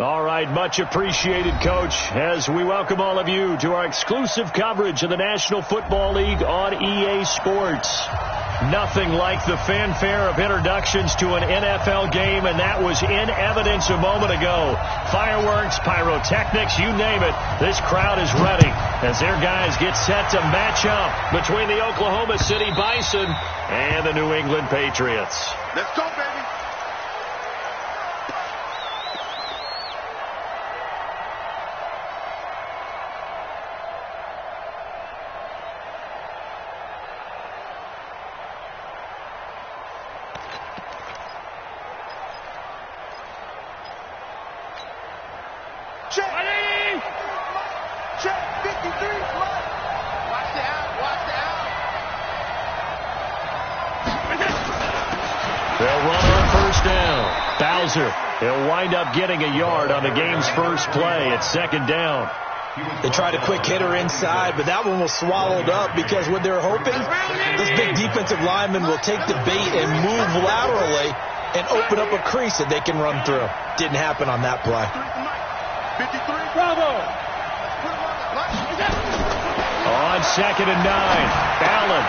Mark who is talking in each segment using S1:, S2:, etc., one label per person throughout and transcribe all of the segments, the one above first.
S1: All right, much appreciated, Coach, as we welcome all of you to our exclusive coverage of the National Football League on EA Sports. Nothing like the fanfare of introductions to an NFL game, and that was in evidence a moment ago. Fireworks, pyrotechnics, you name it. This crowd is ready as their guys get set to match up between the Oklahoma City Bison and the New England Patriots.
S2: Let's go, baby.
S1: He'll wind up getting a yard on the game's first play at second down.
S3: They tried a quick hitter inside, but that one was swallowed up because what they're hoping, this big defensive lineman will take the bait and move laterally and open up a crease that they can run through. Didn't happen on that play.
S2: 53, Bravo!
S1: On 2nd and 9, Allen.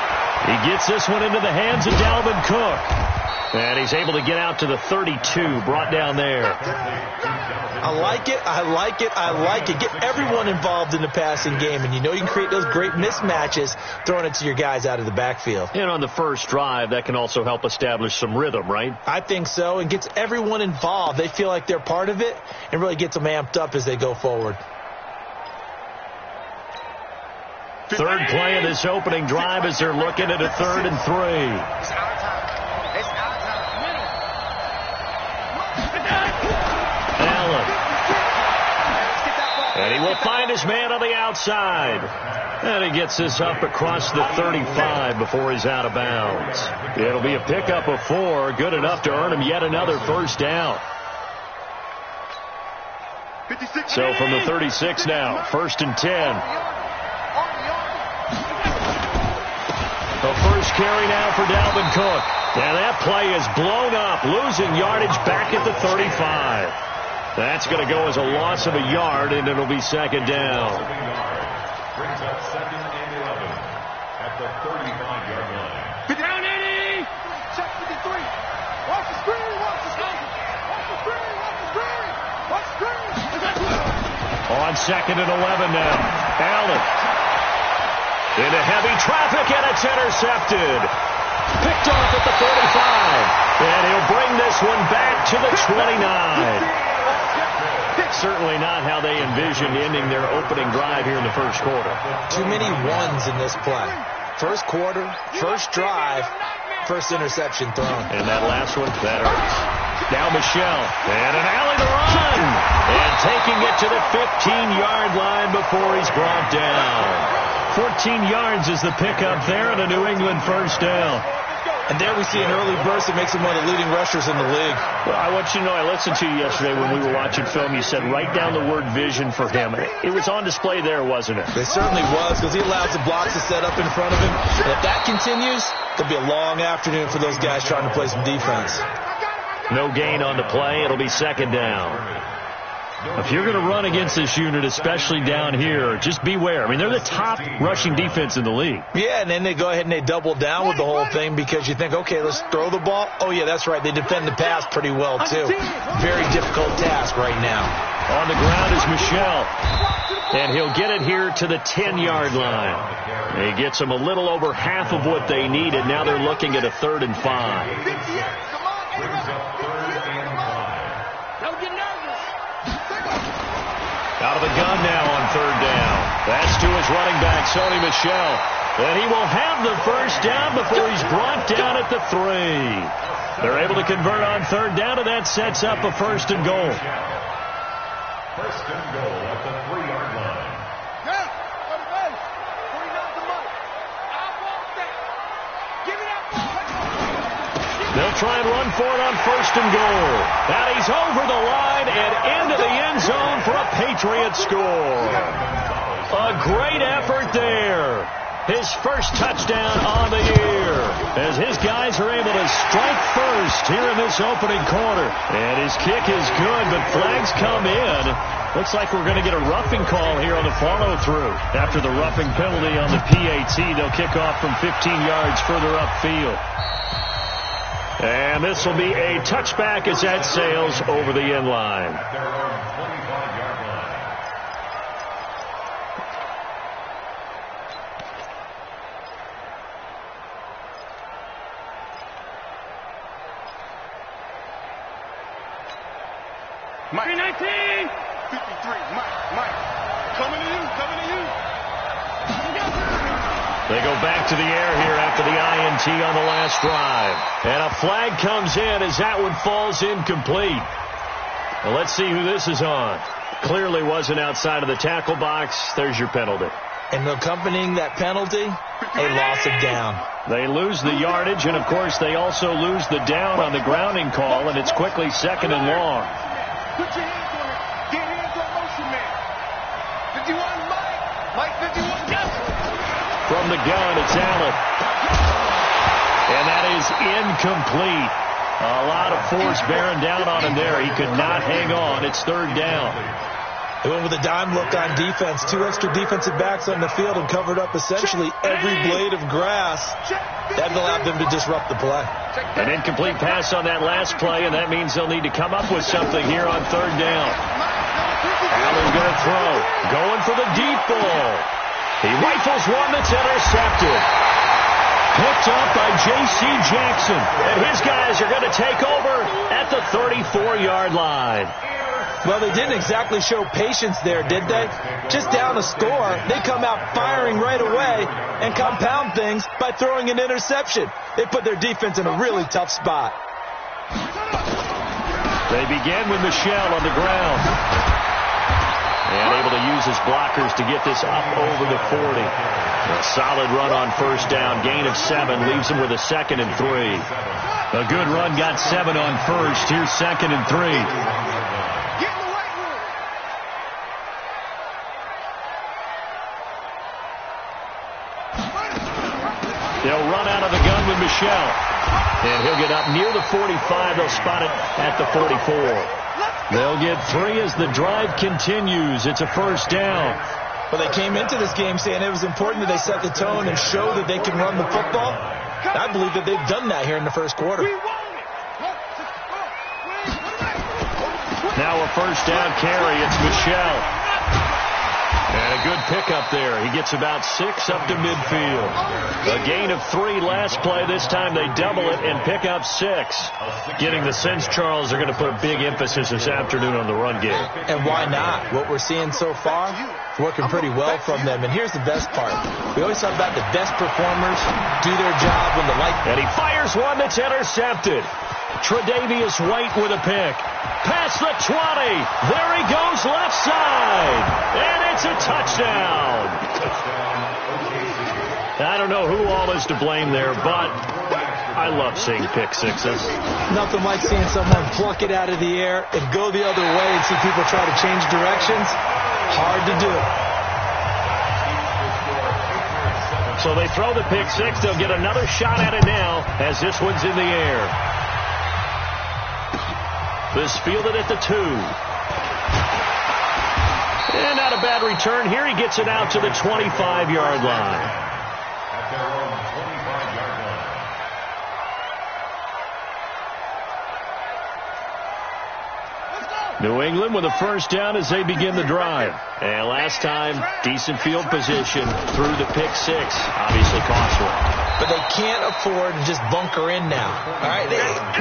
S1: He gets this one into the hands of Dalvin Cook. And he's able to get out to the 32, brought down there.
S3: I like it, I like it, I like it. Get everyone involved in the passing game, and you know you can create those great mismatches throwing it to your guys out of the backfield.
S1: And on the first drive, that can also help establish some rhythm, right?
S3: I think so, and gets everyone involved. They feel like they're part of it, and really gets them amped up as they go forward.
S1: Third play of this opening drive as they're looking at a 3rd and 3. And he will find his man on the outside. And he gets this up across the 35 before he's out of bounds. It'll be a pickup of 4, good enough to earn him yet another first down. So from the 36 now, 1st and 10. The first carry now for Dalvin Cook. And that play is blown up, losing yardage back at the 35. That's going to go as a loss of a yard, and it'll be second down.
S4: Brings up 2nd and 11 at the 35-yard line.
S2: Down 80! Check 53. Watch the screen, watch the screen. Watch the screen, watch the screen. Watch the screen.
S1: On 2nd and 11 now. Allen. Into heavy traffic, and it's intercepted. Picked off at the 45. And he'll bring this one back to the 29. Certainly not how they envisioned ending their opening drive here in the first quarter.
S3: Too many ones in this play. First quarter, first drive, first interception thrown.
S1: And that last one, that hurts. Now Michelle, and an alley to run. And taking it to the 15-yard line before he's brought down. 14 yards is the pickup there, and a New England first down.
S3: And there we see an early burst that makes him one of the leading rushers in the league.
S1: Well, I want you to know, I listened to you yesterday when we were watching film. You said write down the word vision for him. It was on display there, wasn't it?
S3: It certainly was, because he allows the blocks to set up in front of him. And if that continues, it'll be a long afternoon for those guys trying to play some defense.
S1: No gain on the play. It'll be second down. If you're going to run against this unit, especially down here, just beware. I mean, they're the top rushing defense in the league.
S3: Yeah, and then they go ahead and they double down with the whole thing because you think, okay, let's throw the ball. Oh, yeah, that's right. They defend the pass pretty well, too. Very difficult task right now.
S1: On the ground is Michelle. And he'll get it here to the 10-yard line. He gets them a little over half of what they needed. Now they're looking at a 3rd and 5. Out of the gun now on 3rd down. That's to his running back, Sony Michel. And he will have the first down before he's brought down at the 3. They're able to convert on 3rd down, and that sets up a 1st and goal.
S4: 1st and goal at the 3-yard line.
S1: They'll try and run for it on 1st and goal. And he's over the line and into the end zone for a Patriot score. A great effort there. His first touchdown on the year as his guys are able to strike first first here in this opening quarter. And his kick is good, but flags come in. Looks like we're going to get a roughing call here on the follow-through. After the roughing penalty on the PAT, they'll kick off from 15 yards further upfield. And this will be a touchback as that sails over the end line.
S2: Mike 19, 53, Mike, coming to you.
S1: They go back to the air here after the INT on the last drive. And a flag comes in as that one falls incomplete. Well, let's see who this is on. Clearly wasn't outside of the tackle box. There's your penalty.
S3: And accompanying that penalty, a loss of down.
S1: They lose the yardage, and, of course, they also lose the down on the grounding call, and it's quickly 2nd and long.
S2: Put your hands on it. Get hands on motion, man. 51, Mike 51, yes.
S1: From the gun, it's Allen. And that is incomplete. A lot of force bearing down on him there. He could not hang on. It's 3rd down.
S3: They went with a dime look on defense. 2 extra defensive backs on the field and covered up essentially every blade of grass. That allowed them to disrupt the play.
S1: An incomplete pass on that last play, and that means they'll need to come up with something here on 3rd down. Allen going to throw. Going for the deep ball. He rifles one that's intercepted. Picked up by J.C. Jackson. And his guys are going to take over at the 34-yard line.
S3: Well, they didn't exactly show patience there, did they? Just down a score, they come out firing right away and compound things by throwing an interception. They put their defense in a really tough spot.
S1: They begin with Michelle on the ground. And able to use his blockers to get this up over the 40. A solid run on 1st down. Gain of 7 leaves him with a 2nd and 3. A good run got 7 on 1st. Here's 2nd and 3. They'll run out of the gun with Michelle. And he'll get up near the 45. They'll spot it at the 44. They'll get 3 as the drive continues. It's a 1st down.
S3: Well, they came into this game saying it was important that they set the tone and show that they can run the football. I believe that they've done that here in the 1st quarter.
S1: Now a 1st down carry. It's Michelle. And a good pickup there. He gets about 6 up to midfield. A gain of 3 last play. This time they double it and pick up 6. Getting the sense, Charles, they're going to put a big emphasis this afternoon on the run game.
S3: And why not? What we're seeing so far, it's working pretty well from them. And here's the best part. We always talk about the best performers do their job when the light...
S1: And he fires one that's intercepted. Tre'Davious White with a pick. Past the 20. There he goes left side. And it's a touchdown. I don't know who all is to blame there, but I love seeing pick sixes.
S3: Nothing like seeing someone pluck it out of the air and go the other way and see people try to change directions. Hard to do.
S1: So they throw the pick six. They'll get another shot at it now as this one's in the air. This fielded at the 2. And not a bad return here. He gets it out to the 25-yard line.
S4: At their own 25-yard line.
S1: New England with a 1st down as they begin the drive. And last time, decent field position through the pick six. Obviously costly.
S3: But they can't afford to just bunker in now. All right,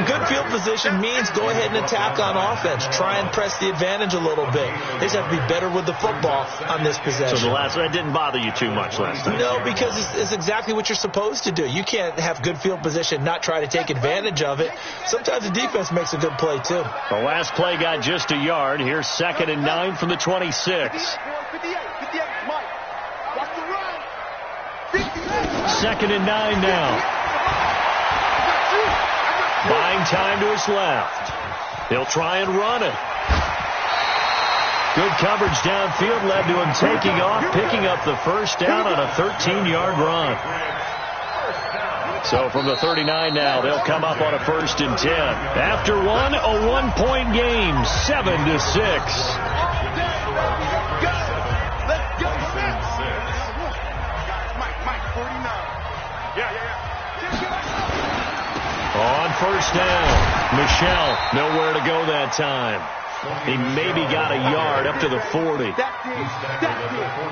S3: good field position means go ahead and attack on offense. Try and press the advantage a little bit. They just have to be better with the football on this possession.
S1: So that didn't bother you too much last time?
S3: No, because it's exactly what you're supposed to do. You can't have good field position, not try to take advantage of it. Sometimes the defense makes a good play, too.
S1: The last play got just a yard. Here's 2nd and 9 from the 26. 2nd and 9 now. Buying time to his left. They'll try and run it. Good coverage downfield led to him taking off, picking up the 1st down on a 13-yard run. So from the 39 now, they'll come up on a 1st and 10. After one, a one-point game, 7-6. On 1st down, Michelle, nowhere to go that time. He maybe got a yard up to the 40.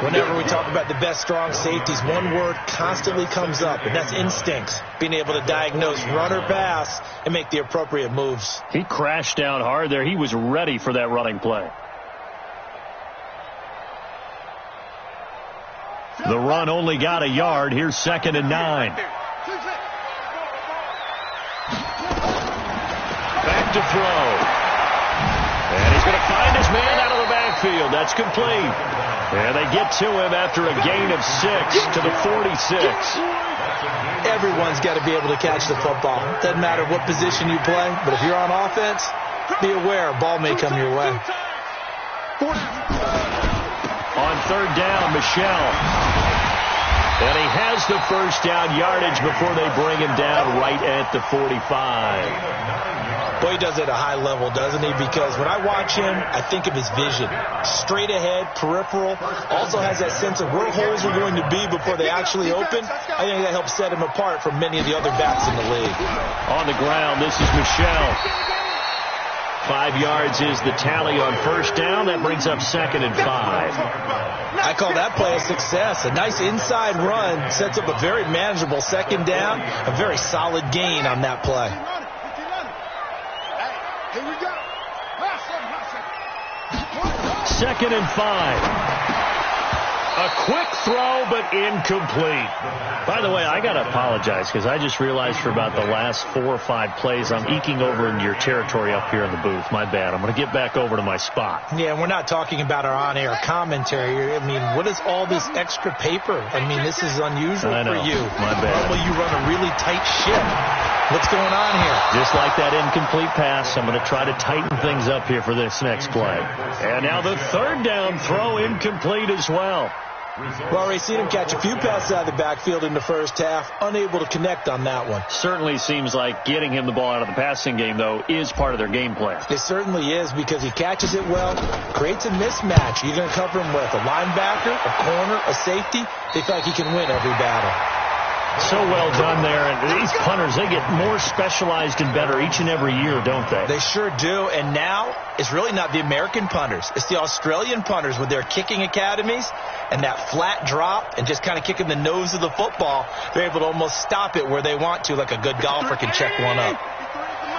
S3: Whenever we talk about the best strong safeties, one word constantly comes up, and that's instincts. Being able to diagnose run or pass and make the appropriate moves.
S1: He crashed down hard there. He was ready for that running play. The run only got a yard. Here's 2nd and 9. Back to throw. And he's going to find his man out of the backfield. That's complete. And they get to him after a gain of 6 to the 46.
S3: Everyone's got to be able to catch the football. Doesn't matter what position you play, but if you're on offense, be aware a ball may come your way.
S1: On 3rd down, Michelle. And he has the 1st down yardage before they bring him down right at the 45.
S3: Boy, he does it at a high level, doesn't he? Because when I watch him, I think of his vision. Straight ahead, peripheral. Also has that sense of where holes are going to be before they actually open. I think that helps set him apart from many of the other backs in the league.
S1: On the ground, this is Michelle. 5 yards is the tally on 1st down. That brings up 2nd and 5.
S3: I call that play a success. A nice inside run sets up a very manageable 2nd down. A very solid gain on that play.
S2: Here we go.
S1: 2nd and 5. A quick throw, but incomplete. By the way, I got to apologize because I just realized for about the last 4 or 5 plays, I'm eking over into your territory up here in the booth. My bad. I'm going to get back over to my spot.
S3: Yeah, we're not talking about our on-air commentary. I mean, what is all this extra paper? I mean, this is unusual for you.
S1: My bad.
S3: Normally you run a really tight ship. What's going on here?
S1: Just like that incomplete pass, I'm going to try to tighten things up here for this next play. And now the 3rd down throw incomplete as well.
S3: Well, we've seen him catch a few passes out of the backfield in the 1st half, unable to connect on that one.
S1: Certainly seems like getting him the ball out of the passing game, though, is part of their game plan.
S3: It certainly is because he catches it well, creates a mismatch. You're going to cover him with a linebacker, a corner, a safety. They feel like he can win every battle.
S1: So well done there. And these punters, they get more specialized and better each and every year, don't they?
S3: They sure do. And now it's really not the American punters. It's the Australian punters with their kicking academies and that flat drop and just kind of kicking the nose of the football. They're able to almost stop it where they want to, like a good golfer can check one up.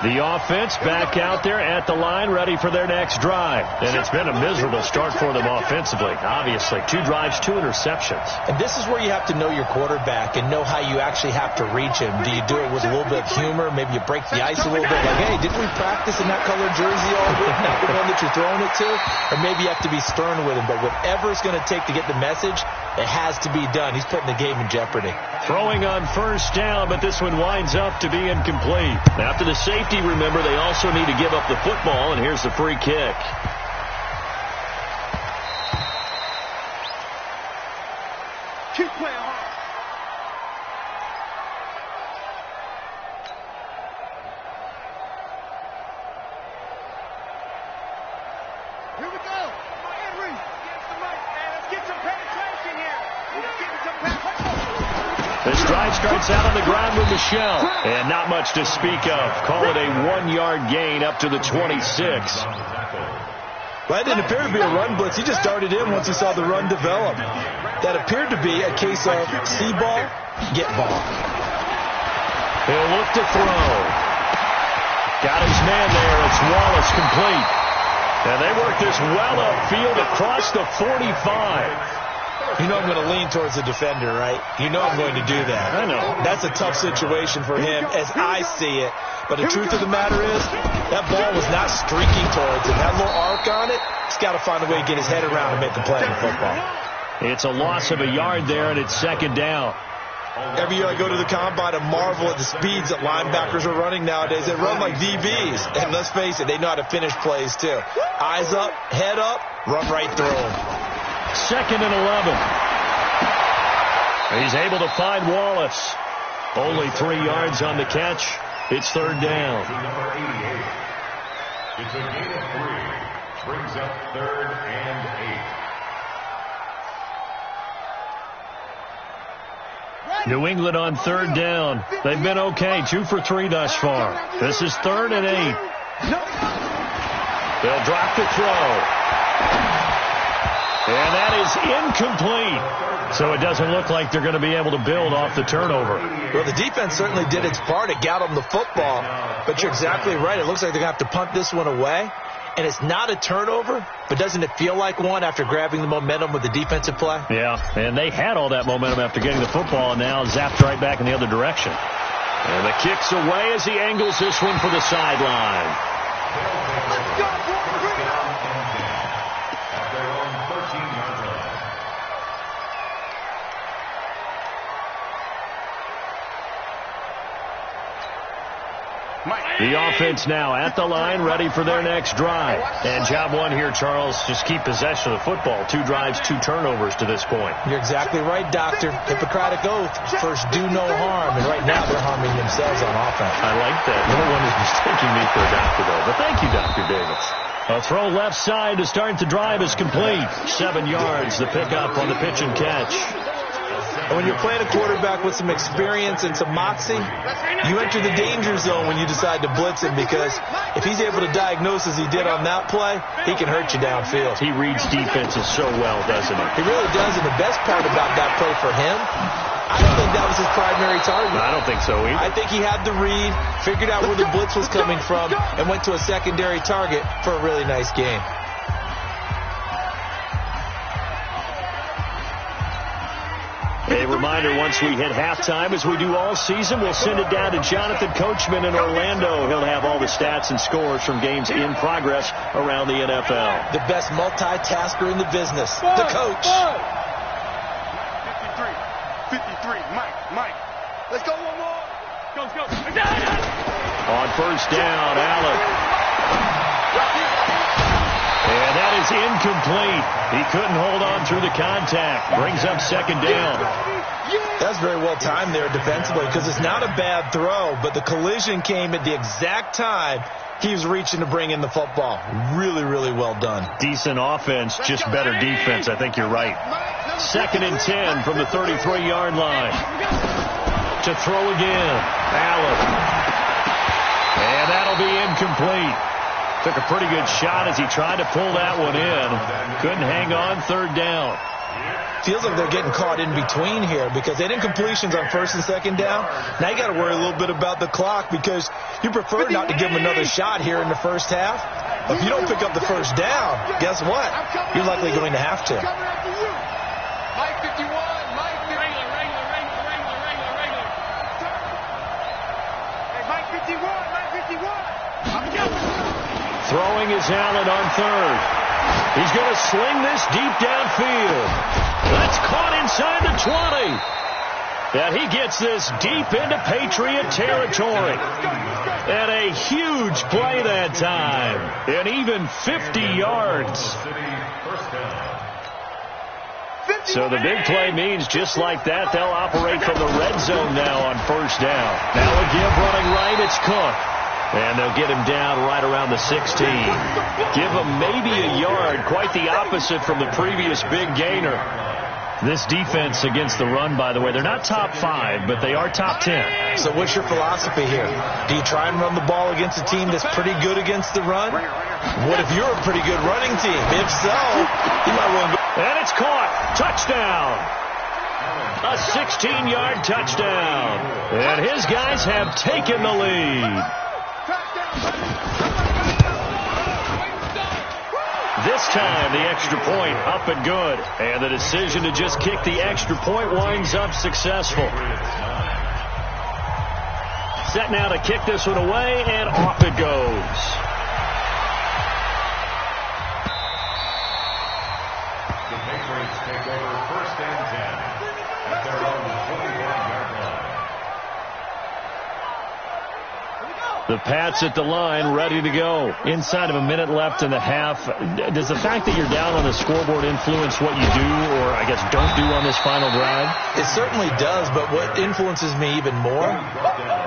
S1: The offense back out there at the line, ready for their next drive. And it's been a miserable start for them offensively, obviously. 2 drives, 2 interceptions.
S3: And this is where you have to know your quarterback and know how you actually have to reach him. Do you do it with a little bit of humor? Maybe you break the ice a little bit. Like, hey, didn't we practice in that colored jersey all week? Not the one that you're throwing it to? Or maybe you have to be stern with him. But whatever it's going to take to get the message, it has to be done. He's putting the game in jeopardy.
S1: Throwing on 1st down, but this one winds up to be incomplete. After the safety, remember, they also need to give up the football, and here's the free kick.
S2: Keep playing hard. Here we go. Henry, get the mic, man. Let's get some penetration here. Let's get some penetration.
S1: This drive starts out on the ground with Michelle. And not much to speak of. Call it a 1-yard gain up to the 26.
S3: Well, that didn't appear to be a run blitz. He just darted in once he saw the run develop. That appeared to be a case of see ball, get ball.
S1: He'll look to throw. Got his man there. It's Wallace complete. And they work this well upfield across the 45.
S3: You know I'm going to lean towards the defender, right? You know I'm going to do that.
S1: I know.
S3: That's a tough situation for him as I see it. But the truth of the matter is, that ball was not streaking towards him. That little arc on it, he's got to find a way to get his head around and make a play in football.
S1: It's a loss of a yard there, and it's 2nd down.
S3: Every year I go to the combine and marvel at the speeds that linebackers are running nowadays. They run like DBs. And let's face it, they know how to finish plays too. Eyes up, head up, run right through them.
S1: 2nd and 11. He's able to find Wallace. Only 3 yards on the catch. It's third down.
S4: To number 88. It's a gain of 3. Brings up 3rd and 8.
S1: New England on third down. They've been okay. 2 for 3 thus far. This is 3rd and 8. They'll drop the throw. And that is incomplete. So it doesn't look like they're going to be able to build off the turnover.
S3: Well, the defense certainly did its part. It got them the football. But you're exactly right. It looks like they're going to have to punt this one away. And it's not a turnover, but doesn't it feel like one after grabbing the momentum with the defensive play?
S1: Yeah, and they had all that momentum after getting the football and now zapped right back in the other direction. And the kick's away as he angles this one for the sideline.
S2: Let's go, boys. Bring it up.
S4: At their own 13-yard line.
S1: The offense now at the line, ready for their next drive. And job one here, Charles, just keep possession of the football. 2 drives, 2 turnovers to this point.
S3: You're exactly right, Doctor. Hippocratic oath. First, do no harm. And right now, they're harming themselves on offense.
S1: I like that. No one is mistaking me for a doctor, though. But thank you, Dr. Davis. A throw left side to start the drive is complete. 7 yards, the pickup on the pitch and catch.
S3: And when you're playing a quarterback with some experience and some moxie, you enter the danger zone when you decide to blitz him, because if he's able to diagnose as he did on that play, he can hurt you downfield.
S1: He reads defenses so well, doesn't he?
S3: He really does, and the best part about that play for him, I don't think that was his primary target.
S1: I don't think so either.
S3: I think he had the read, figured out where the blitz was coming from, and went to a secondary target for a really nice game.
S1: A reminder, once we hit halftime, as we do all season, we'll send it down to Jonathan Coachman in Orlando. He'll have all the stats and scores from games in progress around the NFL.
S3: The best multitasker in the business, the coach.
S2: 53, Mike. Let's go one more. Go.
S1: On first down, Allen. And that is incomplete. He couldn't hold on through the contact. Brings up second down.
S3: That's very well timed there defensively, because it's not a bad throw, but the collision came at the exact time he was reaching to bring in the football. Really, really well done.
S1: Decent offense, just better defense. I think you're right. 2nd and 10 from the 33-yard line. To throw again. Allen. And that'll be incomplete. Took a pretty good shot as he tried to pull that one in. Couldn't hang on. 3rd down.
S3: Feels like they're getting caught in between here, because they did incompletions on 1st and 2nd down. Now you got to worry a little bit about the clock, because you prefer not to give them another shot here in the first half. If you don't pick up the first down, guess what? You're likely going to have to.
S2: Mike 51, Mike 51. Hey, Mike 51.
S1: Throwing is Allen on 3rd. He's going to sling this deep downfield. That's caught inside the 20. And he gets this deep into Patriot territory. And a huge play that time. And even 50 yards. So the big play means just like that, they'll operate from the red zone now on first down. Now again running right, it's Cook. And they'll get him down right around the 16. Give him maybe a yard, quite the opposite from the previous big gainer. This defense against the run, by the way, they're not top 5, but they are top 10.
S3: So what's your philosophy here? Do you try and run the ball against a team that's pretty good against the run? What if you're a pretty good running team? If so, you might want to go.
S1: And it's caught. Touchdown. A 16-yard touchdown. And his guys have taken the lead. This time, the extra point up and good. And the decision to just kick the extra point winds up successful. Set now to kick this one away, and off it goes.
S4: The Patriots take over 1st and 10 at their own 21-yard line.
S2: Here we go.
S1: The Pats at the line, ready to go. Inside of a minute left in the half. Does the fact that you're down on the scoreboard influence what you do, or I guess don't do on this final drive?
S3: It certainly does, but what influences me even more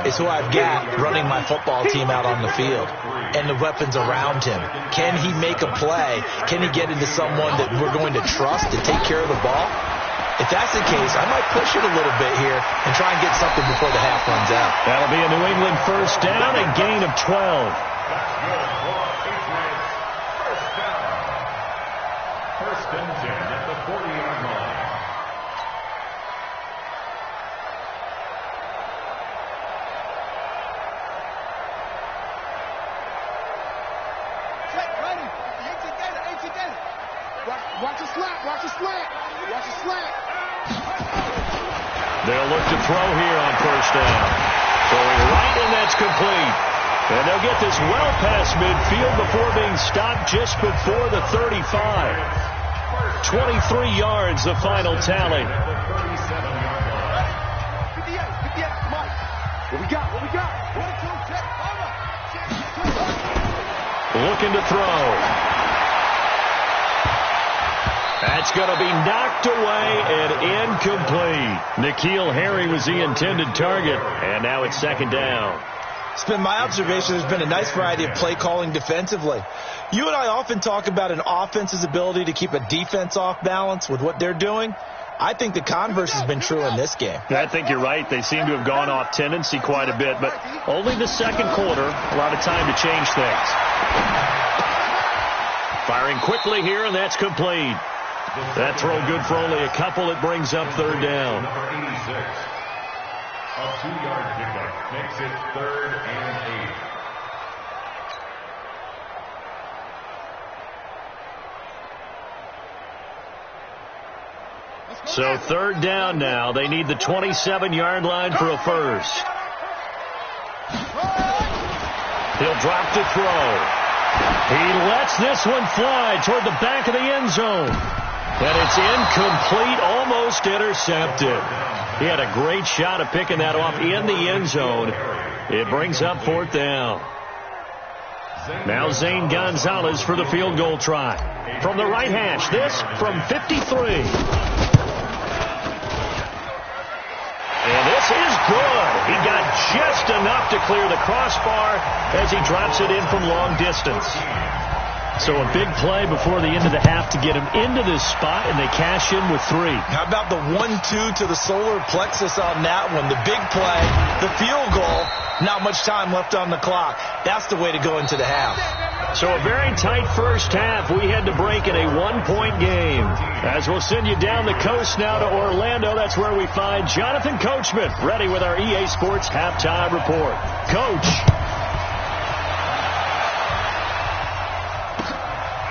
S3: is who I've got running my football team out on the field and the weapons around him. Can he make a play? Can he get into someone that we're going to trust to take care of the ball? If that's the case, I might push it a little bit here and try and get something before the half runs out.
S1: That'll be a New England first down, a gain of 12.
S4: That's good for Patriots. First down. First and 10 at the 40-yard line.
S2: Check, ready. 18 gainer. Watch the slant. Watch the slant. Watch the slant.
S1: They'll look to throw here on first down. Throwing right, and that's complete. And they'll get this well past midfield before being stopped just before the 35. 23 yards, the final tally.
S2: 58, Mike. What we got? 1 2, check. Over.
S1: Looking to throw. That's going to be knocked away and incomplete. N'Keal Harry was the intended target, and now it's second down.
S3: It's been my observation there's been a nice variety of play calling defensively. You and I often talk about an offense's ability to keep a defense off balance with what they're doing. I think the converse has been true in this game.
S1: I think you're right. They seem to have gone off tendency quite a bit, but only the second quarter, a lot of time to change things. Firing quickly here, and that's complete. That throw good for only a couple. It brings up third down.
S4: Number 86. A 2-yard pickup makes it 3rd and 8.
S1: So third down now. They need the 27-yard line for a first. He'll drop to throw. He lets this one fly toward the back of the end zone. And it's incomplete, almost intercepted. He had a great shot at picking that off in the end zone. It brings up fourth down. Now Zane Gonzalez for the field goal try. From the right hash, this from 53. And this is good. He got just enough to clear the crossbar as he drops it in from long distance. So a big play before the end of the half to get him into this spot, and they cash in with 3.
S3: How about the 1-2 to the solar plexus on that one? The big play, the field goal, not much time left on the clock. That's the way to go into the half.
S1: So a very tight first half. We had to break in a 1-point game. As we'll send you down the coast now to Orlando, that's where we find Jonathan Coachman, ready with our EA Sports Halftime Report. Coach.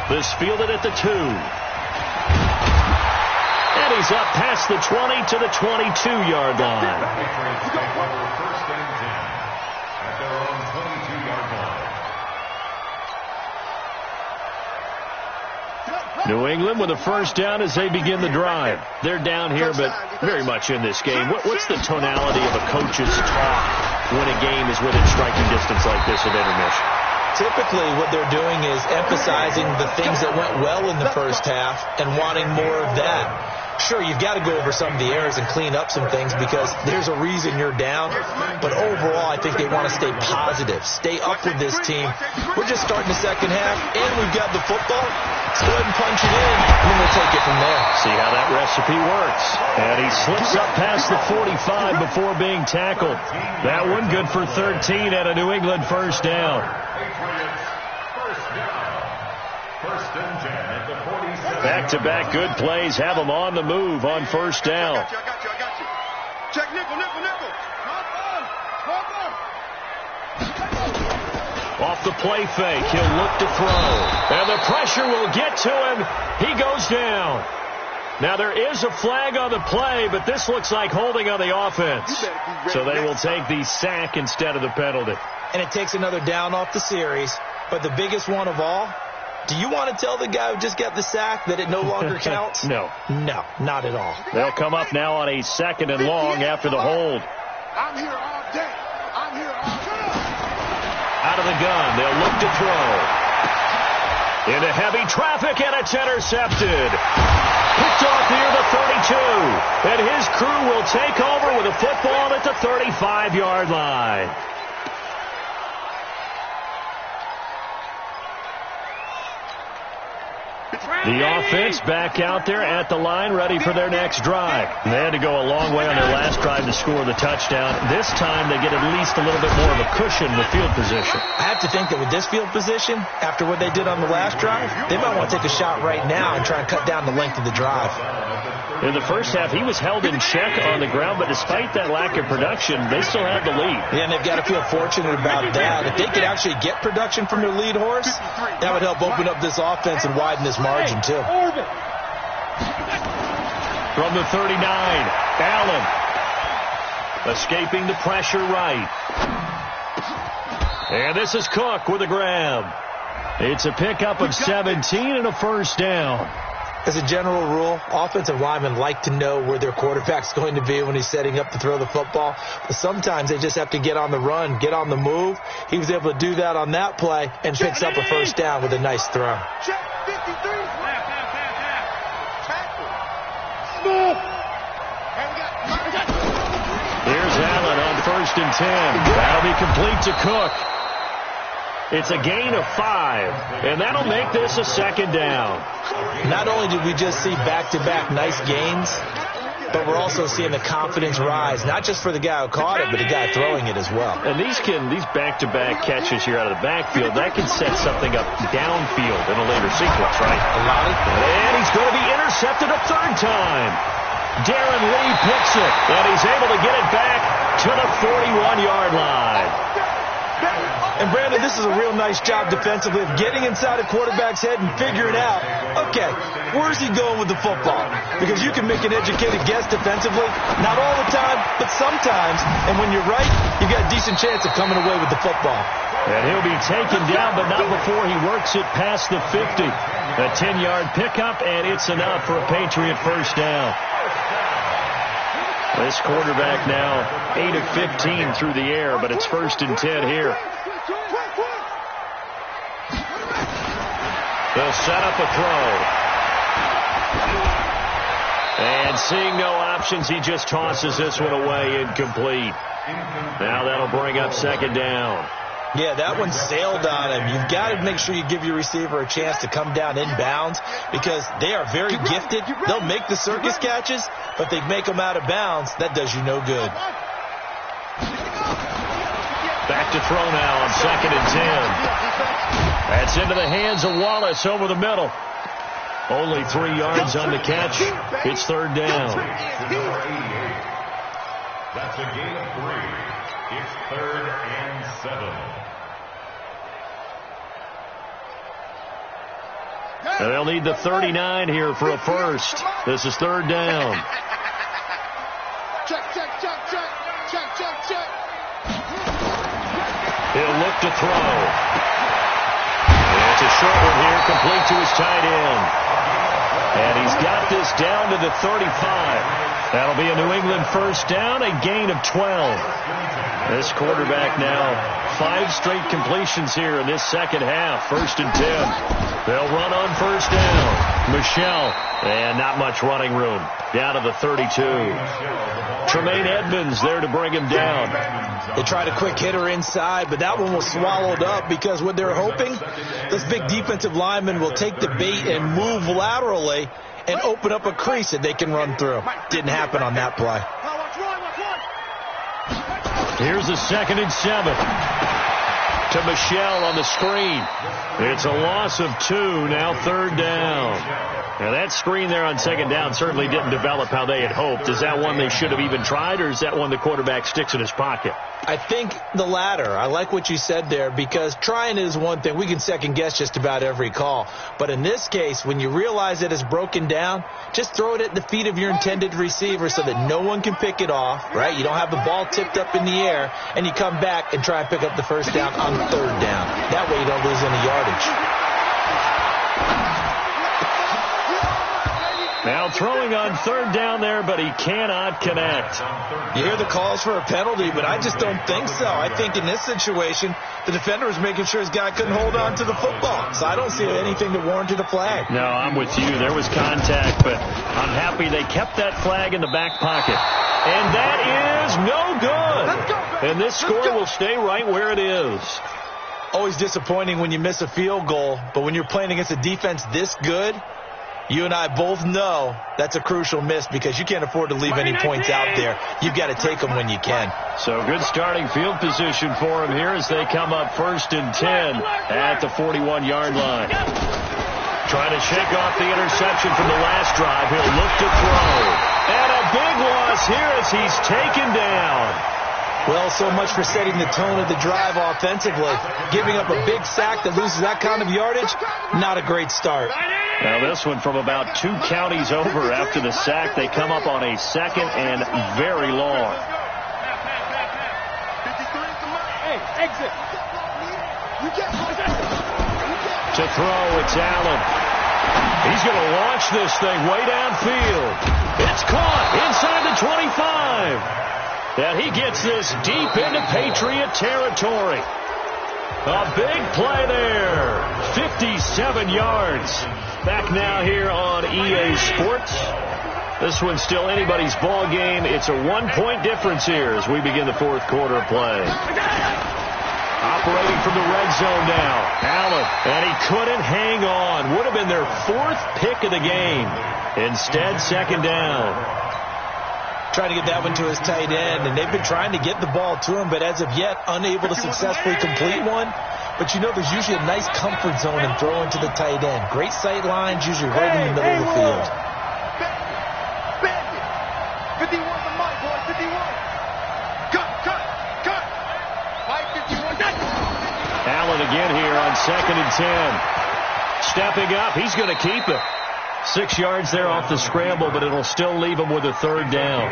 S1: This fielded at the 2. And he's up past the 20 to the 22-yard line.
S4: First and 10 at their own 22-yard line.
S1: New England with a first down as they begin the drive. They're down here, but very much in this game. What's the tonality of a coach's talk when a game is within striking distance like this at intermission?
S3: Typically, what they're doing is emphasizing the things that went well in the first half and wanting more of that. Sure, you've got to go over some of the errors and clean up some things because there's a reason you're down. But overall, I think they want to stay positive, stay up with this team. We're just starting the second half, and we've got the football. Let's go ahead and punch it in, and then we'll take it from there.
S1: See how that recipe works. And he slips up past the 45 before being tackled. That one good for 13 at a New England first down.
S4: First and 10 at the 47.
S1: Back-to-back good plays have them on the move on first down.
S2: I got you. Check nickel.
S1: Off the play fake, he'll look to throw. And the pressure will get to him. He goes down. Now there is a flag on the play, but this looks like holding on the offense. So they will take the sack instead of the penalty.
S3: And it takes another down off the series. But the biggest one of all, do you want to tell the guy who just got the sack that it no longer counts?
S1: No.
S3: No, not at all.
S1: They'll come up now on a 2nd and long after the hold.
S2: I'm here all day.
S1: of the gun. They'll look to throw. Into heavy traffic, and it's intercepted. Picked off near the 32. And his crew will take over with a football at the 35-yard line. The offense back out there at the line, ready for their next drive. They had to go a long way on their last drive to score the touchdown. This time they get at least a little bit more of a cushion with field position.
S3: I have to think that with this field position, after what they did on the last drive, they might want to take a shot right now and try and cut down the length of the drive.
S1: In the first half, he was held in check on the ground, but despite that lack of production, they still had the lead.
S3: Yeah, and they've got to feel fortunate about that. If they could actually get production from their lead horse, that would help open up this offense and widen this margin, too.
S1: From the 39, Allen escaping the pressure right. And this is Cook with a grab. It's a pickup of 17 and a first down.
S3: As a general rule, offensive linemen like to know where their quarterback's going to be when he's setting up to throw the football. But sometimes they just have to get on the run, get on the move. He was able to do that on that play and picks up a first down with a nice throw.
S2: Check 53.
S1: Here's Allen on 1st and 10. That'll be complete to Cook. It's a gain of 5, and that'll make this a second down.
S3: Not only did we just see back-to-back nice gains, but we're also seeing the confidence rise, not just for the guy who caught it, but the guy throwing it as well.
S1: And these back-to-back catches here out of the backfield, that can set something up downfield in a later sequence, right?
S3: A lot of it.
S1: And he's going to be intercepted a third time. Darren Lee picks it, and he's able to get it back to the 41-yard line.
S3: And, Brandon, this is a real nice job defensively of getting inside a quarterback's head and figuring out, okay, where's he going with the football? Because you can make an educated guess defensively, not all the time, but sometimes. And when you're right, you've got a decent chance of coming away with the football.
S1: And he'll be taken down, but not before he works it past the 50. A 10-yard pickup, and it's enough for a Patriot first down. This quarterback now 8 of 15 through the air, but it's 1st and 10 here. They'll set up a throw. And seeing no options, he just tosses this one away, incomplete. Now that'll bring up 2nd down.
S3: Yeah, that one sailed on him. You've got to make sure you give your receiver a chance to come down inbounds because they are very gifted. They'll make the circus catches, but they make them out of bounds. That does you no good.
S1: Back to throw now on 2nd and 10. That's into the hands of Wallace over the middle. Only 3 yards on the catch. It's 3rd down.
S4: That's a gain of 3. It's 3rd and 7.
S1: And they'll need the 39 here for a first. This is 3rd down.
S2: Check.
S1: He'll look to throw. It's a short one here, complete to his tight end. And he's got this down to the 35. That'll be a New England first down, a gain of 12. This quarterback now 5 straight completions here in this second half. 1st and 10. They'll run on 1st down. Michelle, and not much running room. Down to the 32. Tremaine Edmonds there to bring him down.
S3: They tried a quick hitter inside, but that one was swallowed up because what they're hoping, this big defensive lineman will take the bait and move laterally and open up a crease that they can run through. Didn't happen on that play.
S1: Here's a 2nd and 7. To Michelle on the screen. It's a loss of 2, now 3rd down. Now that screen there on 2nd down certainly didn't develop how they had hoped. Is that one they should have even tried, or is that one the quarterback sticks in his pocket?
S3: I think the latter. I like what you said there because trying is one thing. We can second guess just about every call. But in this case, when you realize that it's broken down, just throw it at the feet of your intended receiver so that no one can pick it off, right? You don't have the ball tipped up in the air, and you come back and try and pick up the first down on 3rd down. That way you don't lose any yardage.
S1: Now throwing on third down there, but he cannot connect.
S3: You hear the calls for a penalty, but I just don't think so. I think in this situation, the defender was making sure his guy couldn't hold on to the football. So I don't see anything that warranted a flag.
S1: No, I'm with you. There was contact, but I'm happy they kept that flag in the back pocket. And that is no good. And this score will stay right where it is.
S3: Always disappointing when you miss a field goal, but when you're playing against a defense this good, you and I both know that's a crucial miss because you can't afford to leave any points out there. You've got to take them when you can.
S1: So good starting field position for him here as they come up 1st and 10 at the 41-yard line. Trying to shake off the interception from the last drive. He'll look to throw. And a big loss here as he's taken down.
S3: Well, so much for setting the tone of the drive offensively. Giving up a big sack that loses that kind of yardage, not a great start.
S1: Now this one from about 2 counties over after the sack. They come up on a 2nd and very long. To throw, it's Allen. He's going to launch this thing way downfield. It's caught inside the 25. And he gets this deep into Patriot territory. A big play there. 57 yards. Back now here on EA Sports. This one's still anybody's ball game. It's a 1-point difference here as we begin the 4th quarter of play. Operating from the red zone now. Allen. And he couldn't hang on. Would have been their 4th pick of the game. Instead, 2nd down.
S3: Trying to get that one to his tight end, and they've been trying to get the ball to him, but as of yet, unable to successfully complete one. But you know there's usually a nice comfort zone in throwing to the tight end. Great sight lines, usually right in the middle of the field.
S2: 51 the mic, boy, 51. Cut. Mike, 51.
S1: Allen again here on 2nd and 10. Stepping up, he's going to keep it. 6 yards there off the scramble, but it'll still leave him with a 3rd down.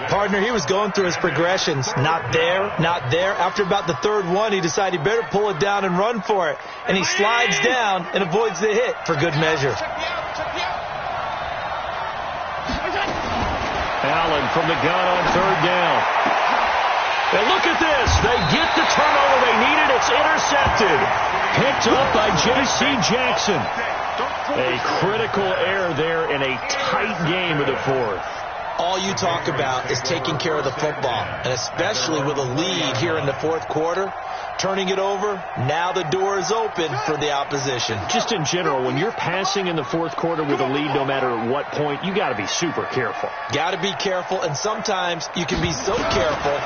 S3: Partner, he was going through his progressions. Not there. After about the 3rd one, he decided he better pull it down and run for it. And he slides down and avoids the hit for good measure.
S1: Allen from the gun on 3rd down. And look at this. They get the turnover they needed. It's intercepted. Picked up by J.C. Jackson. A critical error there in a tight game of the 4th.
S3: All you talk about is taking care of the football, and especially with a lead here in the 4th quarter, turning it over, now the door is open for the opposition.
S1: Just in general, when you're passing in the 4th quarter with a lead, no matter at what point, you got to be super careful.
S3: Got to be careful, and sometimes you can be so careful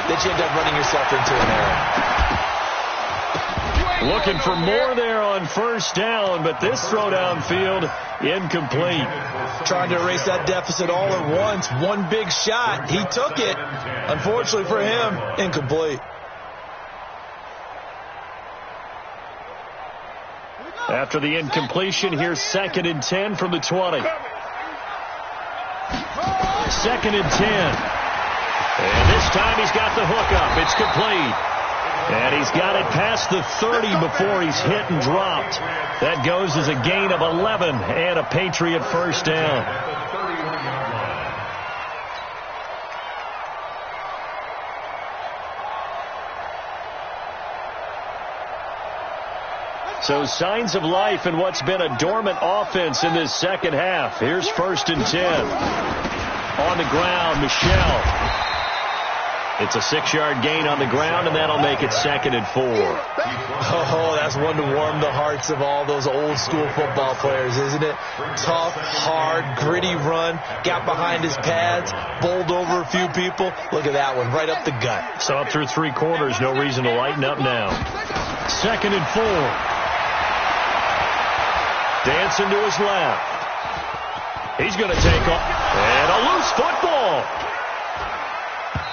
S3: that you end up running yourself into an error.
S1: Looking for more there on 1st down, but this throw downfield incomplete.
S3: Trying to erase that deficit all at once. One big shot. He took it. Unfortunately for him, incomplete.
S1: After the incompletion, here's 2nd and 10 from the 20. 2nd and 10. And this time he's got the hook up. It's complete. And he's got it past the 30 before he's hit and dropped. That goes as a gain of 11 and a Patriot 1st down. So signs of life in what's been a dormant offense in this 2nd half. Here's 1st and 10. On the ground, Michel. It's a 6-yard gain on the ground, and that'll make it 2nd and 4.
S3: Oh, that's one to warm the hearts of all those old-school football players, isn't it? Tough, hard, gritty run, got behind his pads, bowled over a few people. Look at that one, right up the gut.
S1: So up through 3 quarters, no reason to lighten up now. 2nd and 4. Dancing to his left. He's going to take off. And a loose football.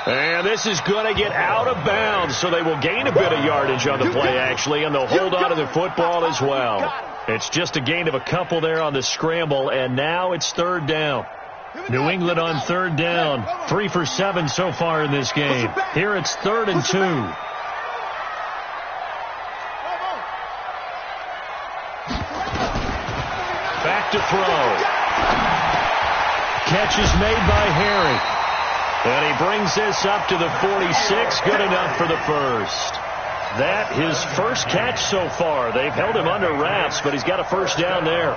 S1: And this is going to get out of bounds, so they will gain a bit of yardage on the play, actually, and they'll hold on to the football as well. It's just a gain of a couple there on the scramble, and now it's 3rd down. New England on 3rd down. 3 for 7 so far in this game. Here it's 3rd and 2. Back to throw. Catch is made by Harry. And he brings this up to the 46. Good enough for the first. That his first catch so far. They've held him under wraps, but he's got a first down there.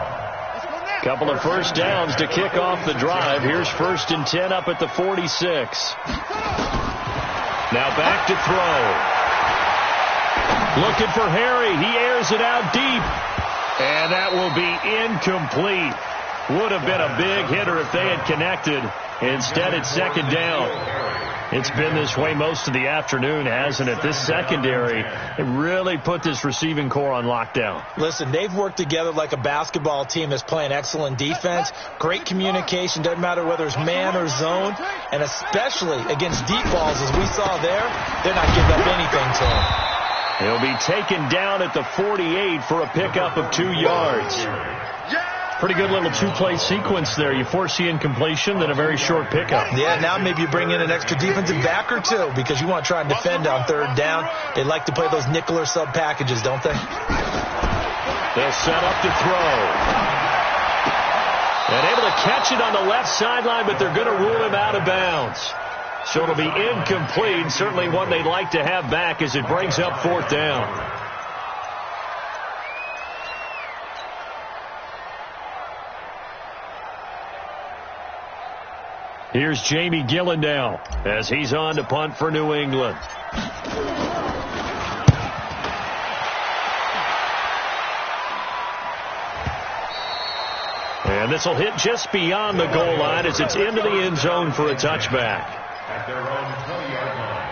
S1: Couple of first downs to kick off the drive. Here's 1st and 10 up at the 46. Now back to throw. Looking for Harry. He airs it out deep. And that will be incomplete. Would have been a big hitter if they had connected. Instead, it's 2nd down. It's been this way most of the afternoon, hasn't it? This secondary, it really put this receiving core on lockdown.
S3: Listen, they've worked together like a basketball team that's playing excellent defense. Great communication. Doesn't matter whether it's man or zone. And especially against deep balls, as we saw there, they're not giving up anything to him.
S1: He'll be taken down at the 48 for a pickup of 2 yards. Pretty good little 2-play sequence there. You force the incompletion, then a very short pickup.
S3: Yeah, now maybe you bring in an extra defensive back or two because you want to try and defend on 3rd down. They like to play those nickel or sub packages, don't they?
S1: They'll set up to throw. And able to catch it on the left sideline, but they're going to rule him out of bounds. So it'll be incomplete. Certainly one they'd like to have back as it brings up 4th down. Here's Jamie Gillen as he's on to punt for New England. And this will hit just beyond the goal line as it's into the end zone for a touchback.
S4: At their own 20-yard line.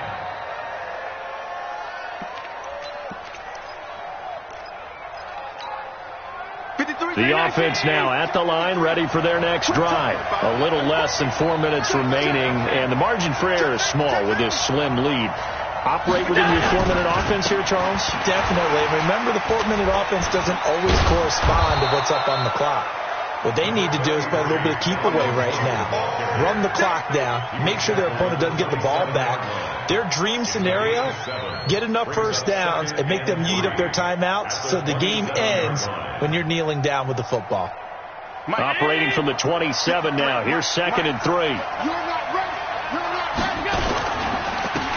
S1: The offense now at the line, ready for their next drive. A little less than 4 minutes remaining, and the margin for error is small with this slim lead. Operate within your 4-minute offense here, Charles?
S3: Definitely. Remember, the 4-minute offense doesn't always correspond to what's up on the clock. What they need to do is play a little bit of keep away right now. Run the clock down. Make sure their opponent doesn't get the ball back. Their dream scenario, get enough first downs and make them eat up their timeouts so the game ends when you're kneeling down with the football.
S1: Operating from the 27 now. Here's 2nd and 3.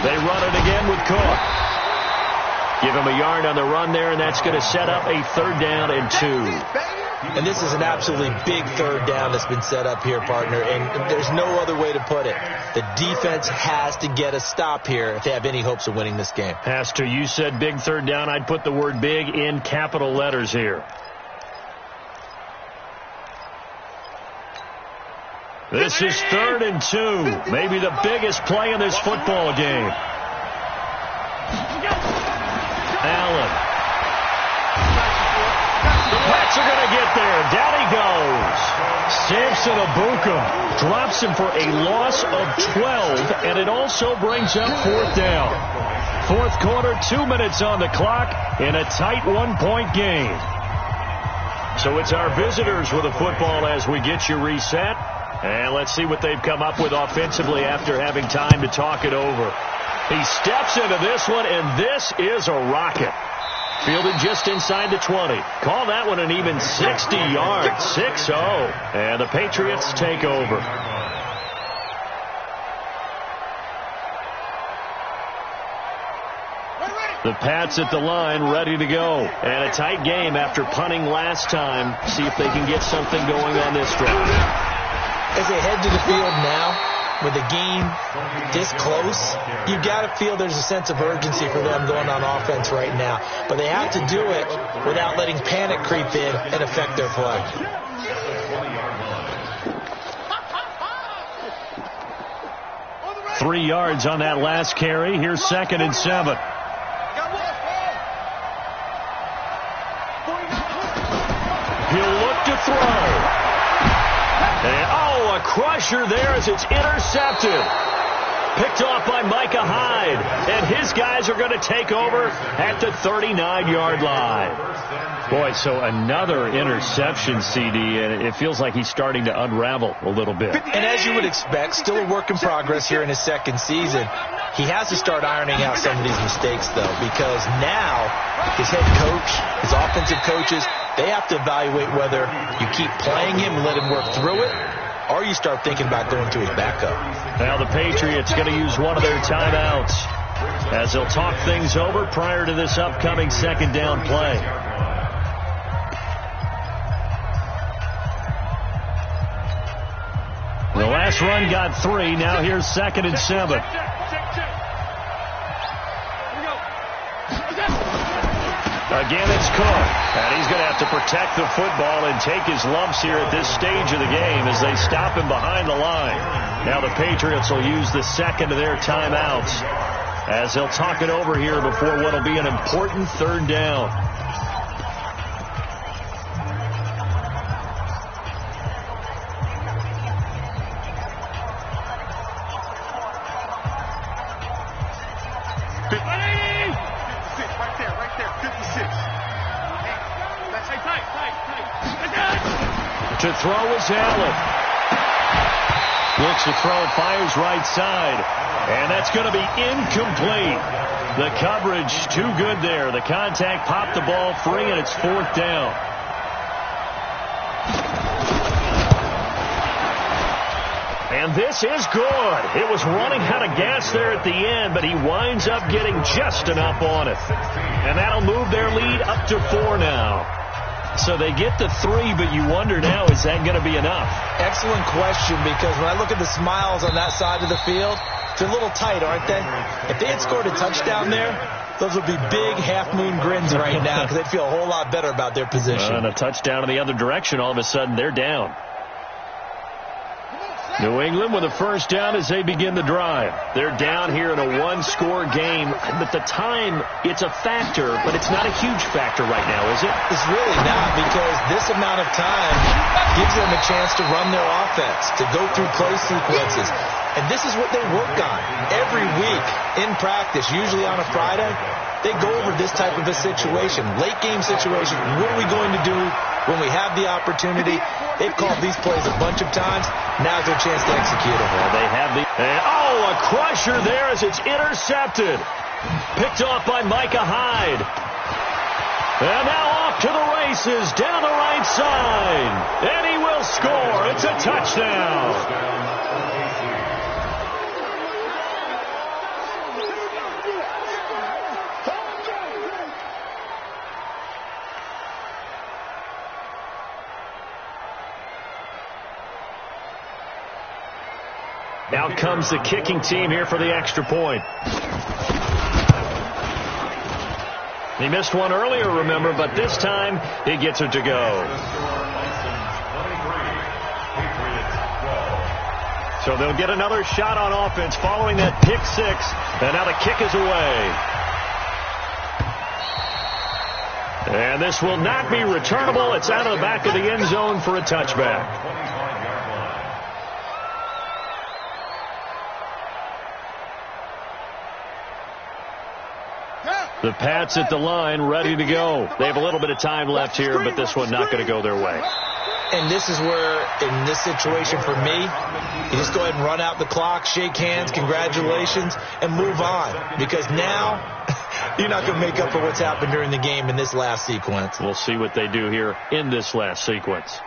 S1: They run it again with Cook. Give him a yard on the run there, and that's going to set up a 3rd down and 2.
S3: And this is an absolutely big 3rd down that's been set up here, partner, and there's no other way to put it. The defense has to get a stop here if they have any hopes of winning this game.
S1: Has to. You said big 3rd down. I'd put the word big in capital letters here. This is 3rd and 2. Maybe the biggest play in this football game. Allen. The Pats are going to get there. Down he goes. Samson Abukum drops him for a loss of 12, and it also brings up 4th down. 4th quarter, 2 minutes on the clock in a tight 1-point game. So it's our visitors with the football as we get you reset. And let's see what they've come up with offensively after having time to talk it over. He steps into this one, and this is a rocket. Fielded just inside the 20. Call that one an even 60 yards. 6-0. And the Patriots take over. The Pats at the line, ready to go. And a tight game after punting last time. See if they can get something going on this drive.
S3: As they head to the field now, with the game this close, you've got to feel there's a sense of urgency for them going on offense right now. But they have to do it without letting panic creep in and affect their play.
S1: Three yards on that last carry. Here's 2nd and 7. He'll look to throw. And, a crusher there as it's intercepted. Picked off by Micah Hyde. And his guys are going to take over at the 39-yard line. Boy, so another interception, CD, and it feels like he's starting to unravel a little bit.
S3: And as you would expect, still a work in progress here in his 2nd season. He has to start ironing out some of these mistakes, though, because now his head coach, his offensive coaches, they have to evaluate whether you keep playing him and let him work through it, or you start thinking about going to his backup.
S1: Now the Patriots going to use one of their timeouts as they'll talk things over prior to this upcoming second down play. The last run got 3. Now here's 2nd and 7. Again, it's Cook. And he's going to have to protect the football and take his lumps here at this stage of the game as they stop him behind the line. Now the Patriots will use the second of their timeouts as they'll talk it over here before what will be an important 3rd down. To throw is Allen. Looks to throw, fires right side. And that's going to be incomplete. The coverage too good there. The contact popped the ball free, and it's 4th down. And this is good. It was running out of gas there at the end, but he winds up getting just enough on it. And that'll move their lead up to 4 now. So they get to 3, but you wonder now, is that going to be enough?
S3: Excellent question, because when I look at the smiles on that side of the field, they're a little tight, aren't they? If they had scored a touchdown there, those would be big half-moon grins right now because they'd feel a whole lot better about their position.
S1: And a touchdown in the other direction, all of a sudden they're down. New England with a 1st down as they begin the drive. They're down here in a 1-score game. But the time, it's a factor, but it's not a huge factor right now, is it?
S3: It's really not, because this amount of time gives them a chance to run their offense, to go through play sequences. And this is what they work on every week in practice, usually on a Friday. They go over this type of a situation, late game situation. What are we going to do when we have the opportunity? They've called these plays a bunch of times. Now's their chance to execute them.
S1: Well, they have the... a crusher there as it's intercepted. Picked off by Micah Hyde. And now off to the races down the right side. And he will score. It's a touchdown. Out comes the kicking team here for the extra point. He missed one earlier, remember, but this time he gets it to go. So they'll get another shot on offense following that pick 6, and now the kick is away. And this will not be returnable. It's out of the back of the end zone for a touchback. The Pats at the line, ready to go. They have a little bit of time left here, but this one not going to go their way.
S3: And this is where, in this situation for me, you just go ahead and run out the clock, shake hands, congratulations, and move on. Because now, you're not going to make up for what's happened during the game in this last sequence.
S1: We'll see what they do here in this last sequence.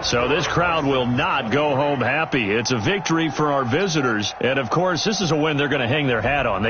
S1: So this crowd will not go home happy. It's a victory for our visitors. And, of course, this is a win they're going to hang their hat on.